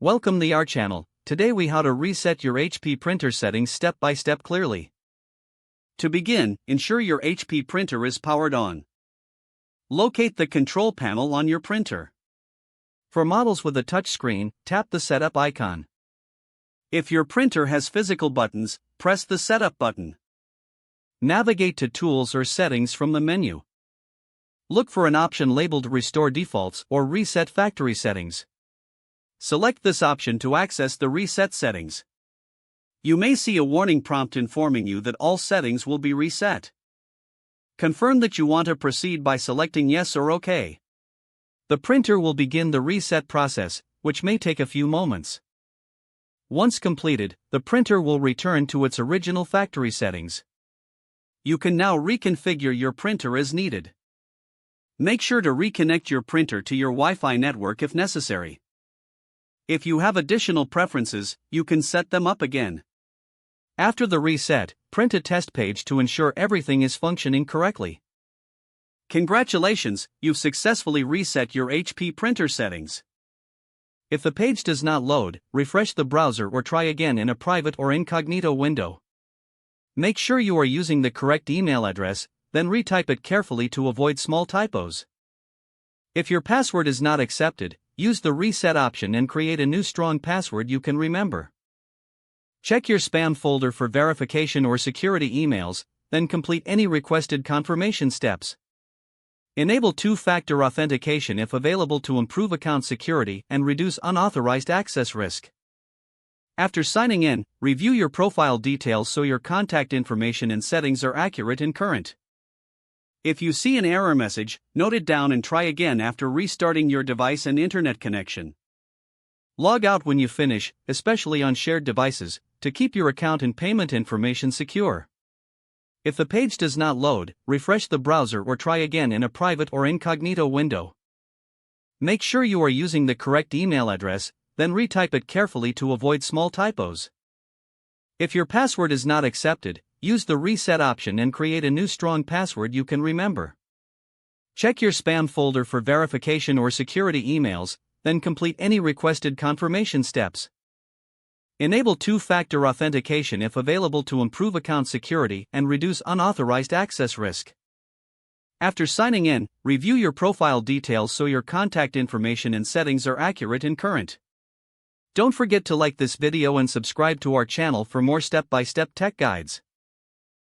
Welcome to our channel. Today we how to reset your HP printer settings step by step clearly. To begin, ensure your HP printer is powered on. Locate the control panel on your printer. For models with a touch screen, tap the setup icon. If your printer has physical buttons, press the setup button. Navigate to Tools or Settings from the menu. Look for an option labeled Restore Defaults or Reset Factory Settings. Select this option to access the reset settings. You may see a warning prompt informing you that all settings will be reset. Confirm that you want to proceed by selecting Yes or OK. The printer will begin the reset process, which may take a few moments. Once completed, the printer will return to its original factory settings. You can now reconfigure your printer as needed. Make sure to reconnect your printer to your Wi-Fi network if necessary. If you have additional preferences, you can set them up again. After the reset, print a test page to ensure everything is functioning correctly. Congratulations, you've successfully reset your HP printer settings. If the page does not load, refresh the browser or try again in a private or incognito window. Make sure you are using the correct email address, then retype it carefully to avoid small typos. If your password is not accepted, use the reset option and create a new strong password you can remember. Check your spam folder for verification or security emails, then complete any requested confirmation steps. Enable two-factor authentication if available to improve account security and reduce unauthorized access risk. After signing in, review your profile details so your contact information and settings are accurate and current. If you see an error message, note it down and try again after restarting your device and internet connection. Log out when you finish, especially on shared devices, to keep your account and payment information secure. If the page does not load, refresh the browser or try again in a private or incognito window. Make sure you are using the correct email address, then retype it carefully to avoid small typos. If your password is not accepted, use the reset option and create a new strong password you can remember. Check your spam folder for verification or security emails, then complete any requested confirmation steps. Enable two-factor authentication if available to improve account security and reduce unauthorized access risk. After signing in, review your profile details so your contact information and settings are accurate and current. Don't forget to like this video and subscribe to our channel for more step-by-step tech guides.